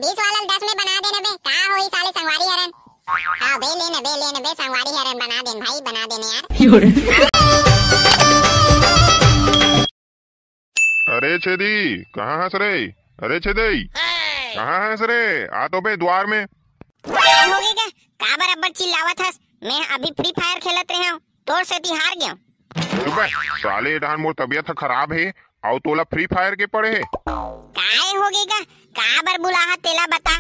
20 वाला 10 में बना देने बे, का होई साले संगवारी हरन। हां बे लेने बे संगवारी हरन बना देन भाई, बना देने यार। अरे छेदी कहाँ हंस रे? अरे छेदी कहाँ हंस रे? आ तो बे द्वार में। काय हो गया का बराबर चिल्लावत हस? मैं अभी फ्री फायर खेलत रहे हूं, तोर से ती हार गयो। चुप है साले, डान मोर तबीयत खराब है और तोला फ्री फायर के पड़े है। काय हो गया का बर बुलाहा तेला बता।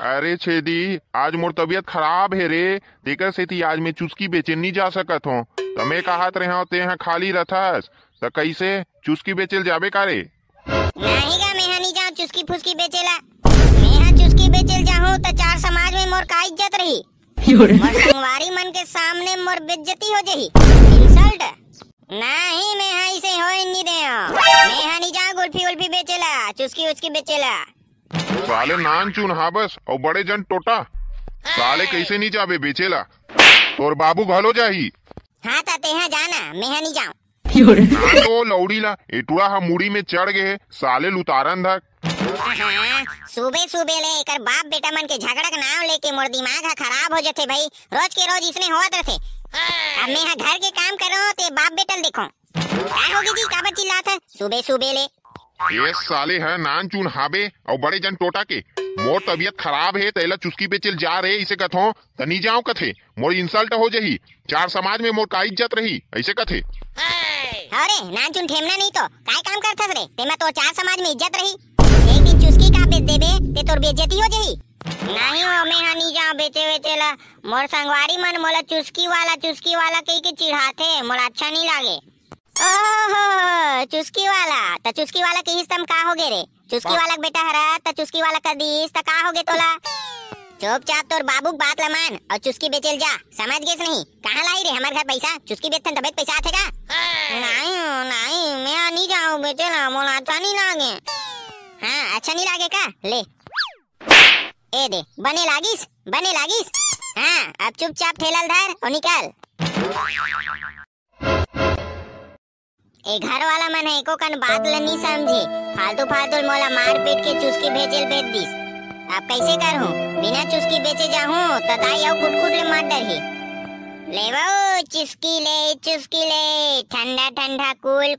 अरे छेदी आज मोर तबीयत खराब है रे, देकर से थी आज मैं चुस्की बेचे नहीं जा सकत हूँ। तमे कहत रहे हो ते यहाँ खाली रथस तो कैसे चुस्की बेचल जाबे का रे? नहीं गा मैं नहीं जाऊं चुस्की फुसकी बेचेला। मैं चुस्की बेचल जाऊं तो चार समाज में मोर का इज्जत रही, मोर संगवारी मन के सामने मोर बेइज्जती हो जाही, इंसल्ट। नहीं मैं इसे हो नहीं दे, मैं नहीं जाऊं गुल्फी उल्फी बेचेला, चुस्की उचकी बेचेला। साले नान चुन हाँ बस और बड़े जन टोटा साले कैसे नहीं जाबे बेचेला? तोर बाबू घलो जाही। हाँ ताते यहाँ जाना, मैं नहीं जाऊं। तो लौड़ी ला एटुआ हम मुड़ी में चढ़ गए साले लुतारन धक। सुबह सुबह ले एकर बाप बेटा मन के झगड़ा का नाम लेके मोर दिमाग खराब हो जाते भाई, रोज के रोज इसने होत रहते। अब मैं यहाँ घर के काम कर रहा हूँ ते बाप बेटल देखो क्या होगी जी, काबर चिल्लात है सुबह सुबह ले? ये साले है नान चुन हाबे और बड़े जन टोटा के मोर तबीयत खराब है तेला चुस्की पे चल जा रहे इसे कथो तनी जाओ कथे मोर इंसल्ट हो जही, चार समाज में मोर का इज्जत रही ऐसे कथे। अरे नान चुन ठेमना नहीं तो काय काम करथस रे? तेमा तो चार समाज में इज्जत रही, एक दिन चुस्की का बेच देबे ते तोर बेइज्जती हो जही। नहीं हो मैं नहीं जाऊं बेचे बेचेला, मोर संगवारी मन मोला चुस्की वाला कह के चिढ़ाते, मोला अच्छा नहीं लागे। ओहो चुस्की वाला त चुस्की वाला के हिस्तम का होगे रे? चुस्की वाला बेटा हरा त चुस्की वाला कर दीस त का होगे तोला? चुपचाप तोर बाबू बात ला मान और चुस्की बेचेल जा, समझ गेस नहीं? कहाँ लाई रे हमारे घर पैसा? चुस्की बेचतन तबेत पैसा आथे का? नहीं मैं नहीं जाऊं बेचेला, मोला अच्छा नहीं लागे। हाँ अच्छा नहीं लागे का? ले ए दे बने लागिस। हाँ अब चुपचाप थैला धर और निकल। ए घर वाला मन है एको कन बात ल नहीं समझे, फालतू मोला मार पीट के चुस्की बेच दिस। अब कैसे करूं? बिना चुस्की बेचे जाऊं तो दाई और कुट ले मार डरही। ले वो चुस्की ले ठंडा कूल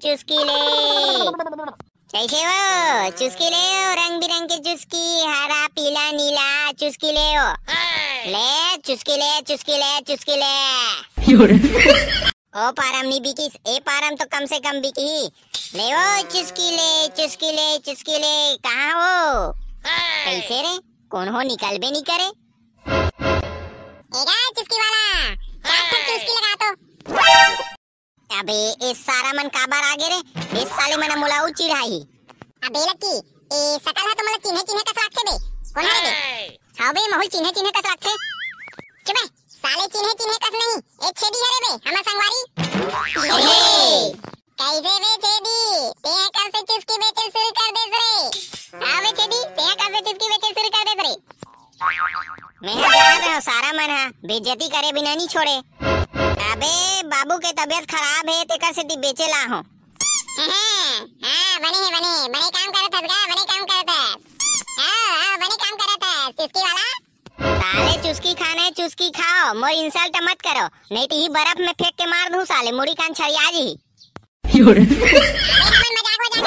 चुस्की ले। कैसे वो चुस्की ले रंग बिरंग के चुस्की, हरा पीला नीला चुस्की ले चुस्की ले। ओ पारम नहीं बिकिस, ए पारम तो कम से कम बिकी। ले वो चुस्की ले कहाँ हो? कैसे रे कौन हो निकल बे नहीं करे? एगा चुस्की वाला चुस्की लगा तो। अबे इस सारा मन काबर आगे रे? इस साले मन मोला चिढ़ाई। अबे लकी ए सकल है तो मतलब चिन्हे कस लागथे बे, कौन है बे? हां बे महु चिन्हे कस लागथे। चुप है साले चिन्हे कस नहीं, ए छेदी हरे बे हमर संगवारी। कैसे बे छेदी ते कब से चुस्की बेचल शुरू कर देस रे? हां बे छेदी ते कब से चुस्की बेचल शुरू कर देस रे? मैं जानत हूं सारा मन है बेइज्जती करे बिना नहीं छोड़े। अबे बाबू के तबीयत खराब है तेकर से ती बेचे ला हूं। हां बने काम करत हस गा, बने काम करत हस चुस्की वाला। साले चुस्की खाना है चुस्की खाओ, मोर इंसल्ट मत करो नहीं तो ही बर्फ में फेंक के मार दूं साले, मुड़ी कान छरिया जी। मजाक हो जाए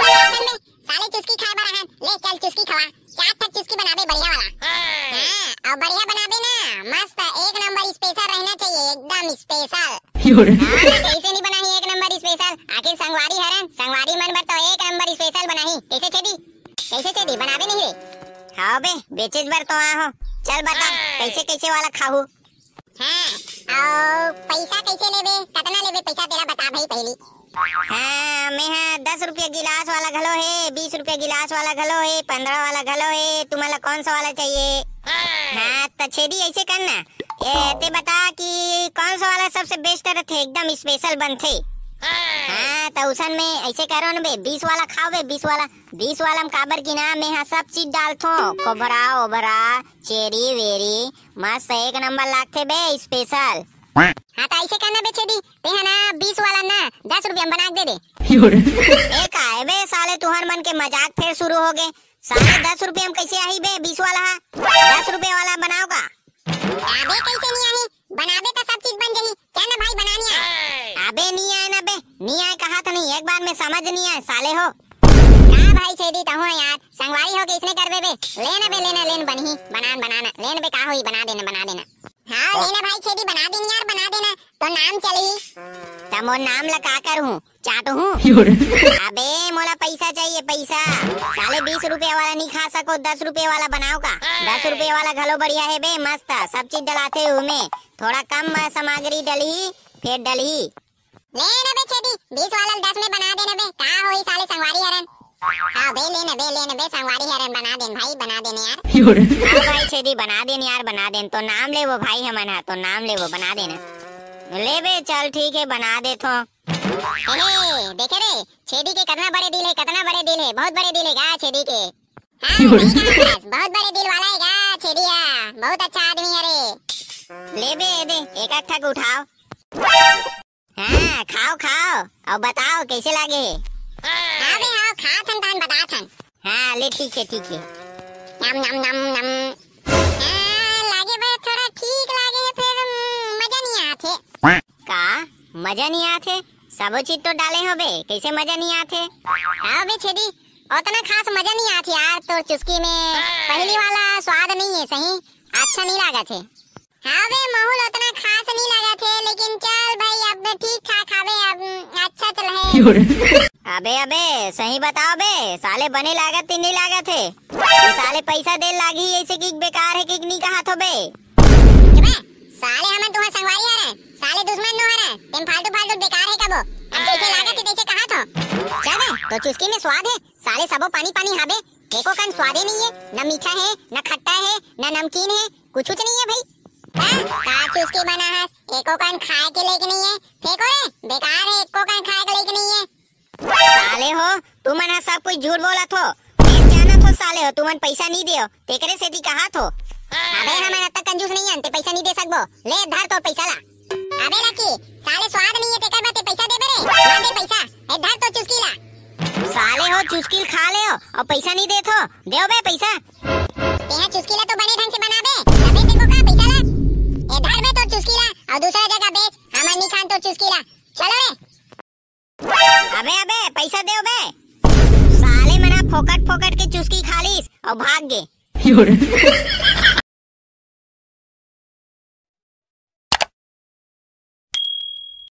साले चुस्की खा बरा है, ले चल चुस्की खवा, चार तक चुस्की बनाबे बढ़िया वाला। हां और बढ़िया बनाबे ना मस्त एक नंबर स्पेशल रहना चाहिए, एकदम स्पेशल। कैसे नहीं बनाही एक नंबर स्पेशल? आखिर संगवारी हरन, संगवारी मन बर तो एक नंबर स्पेशल बनाही। कैसे छेदी बनाबे नहीं रे? हां बे बेचेज बर तो आहो, चल बता कैसे वाला खाहू? हां और पैसा कैसे लेबे, कितना लेबे पैसा तेरा बता भाई पहली। हाँ मैं 10 रुपया गिलास वाला घलो है, 20 रुपया गिलास वाला घलो है, 15 वाला घलो है, तुम्हारा कौन सा वाला चाहिए? हाँ तो छेदी ऐसे करना, ये ते बता कि कौन सा वाला सबसे बेस्ट रहते एकदम स्पेशल बनते। हाँ तो उसन में ऐसे करो न बे 20 वाला खाओ बे 20 वाला में काबर की ना मैं सब चीज डालथो, खोबरा ओबरा चेरी वेरी मस्त एक नंबर लागथे बे स्पेशल। हाँ तो ऐसे करना बे छेदी ते है ना 20 वाला ना 10 रुपया बना दे। एक आए बे साले तुहर मन के मजाक फिर शुरू हो गए, साले 10 रुपए हम कैसे आई बे? 20 वाला है, 10 रुपए वाला बनाओ का? अबे कैसे नहीं आही? बनाबे तो सब चीज बन जाही। चल ना भाई बनानी है। अबे नहीं आए ना बे, नहीं आए कहा था नहीं, एक बार में समझ नहीं आए साले हो। का भाई छेदी तो हो यार, संगवारी हो के इसने कर बे लेना बे लेन बनही बनाना लेन बे का होई बना देना। हाँ लेना भाई छेदी बना देनी यार बना देना तो नाम चली। तब मोर नाम ला का कर हूँ चाटू हूँ? अबे मोला पैसा चाहिए पैसा। साले 20 रुपए वाला नहीं खा सको, 10 रुपए वाला बनाओ का? 10 रुपए वाला घलो बढ़िया है बे, मस्त सब चीज डलाते उमे, थोड़ा कम सामग्री डलही फिर डलही। लेना बे छेदी 20 वाला 10 में बना देना बे का होई साले संगवारी हरन। हाँ बे लेना बे संगवारी हरन बना देन भाई बना देने यार। हाँ भाई छेदी बना देन यार बना देन, तो नाम ले वो भाई हमन है, तो नाम ले वो बना देना। ले बे चल ठीक है बना दे तो। देखे रे छेदी के कितना बड़े दिल है, कितना बड़े दिल है, बहुत बड़े दिल है गा छेदी के। हाँ बहुत बड़े दिल वाला है गा छेदिया, बहुत अच्छा आदमी है रे। ले बे दे एक एक ठक उठाओ। हाँ खाओ और बताओ कैसे लागे? हाँ बे हाँ खा थन तान बता थन। हाँ ले ठीक है नम नम नम नम। हाँ लागे बे थोड़ा ठीक लागे है, फिर मजा नहीं आते। का मजा नहीं आते? सबो चीज तो डाले हो बे, कैसे मजा नहीं आते? हाँ बे छेदी उतना खास मजा नहीं आती यार, तो चुस्की में पहली वाला स्वाद नहीं है, सही अच्छा नहीं लगा थे। हाँ बे माहौल उतना खास नहीं लगा थे, लेकिन चल भाई अब ठीक ठाक खावे, अब अच्छा चल है। अबे सही बताओ बे, साले बने लागत नहीं लागत है? ये साले पैसा दे लागी ऐसे की बेकार है कि नहीं कहा थो बे? साले हमें तुम्हारे संगवारी है, साले दुश्मन नो है, तुम फालतू बेकार है कबो। अब जैसे लागत है तैसे कहा थो। चल तो चुस्की में स्वाद है, साले सबो पानी हाबे, एको कन स्वाद ही नहीं है, न मीठा है न खट्टा है न नमकीन है, कुछ नहीं है भाई। का चुस्की बना है, एको कन खाए के लेके नहीं है, फेंको रे बेकार है, एको कन खाए के लेके नहीं है। साले हो तुम मन सब कुछ झूठ बोला थो, मैं जाना थो साले हो, तुमन पैसा नहीं दियो तेकरे से दी कहा थो। अबे हमें अब तक कंजूस नहीं है, ते पैसा नहीं दे सकबो, ले धर तो पैसा ला। अबे लकी साले स्वाद नहीं है तेकर बाते पैसा दे बे रे, ना दे पैसा, ए धर तो चुस्की ला। साले हो चुस्की खा ले हो और पैसा नहीं दे थो, देओ बे पैसा। तेहा चुस्की ला तो बने ढंग से बना बे, तबे तेको का पैसा ला। ए धर बे तो चुस्की ला और दूसरा जगह बेच, हमन नहीं खान तो चुस्की ला, चलो रे। अबे पैसा देओ बे। साले मना फोकट के चुस्की खा लीस और भाग गे।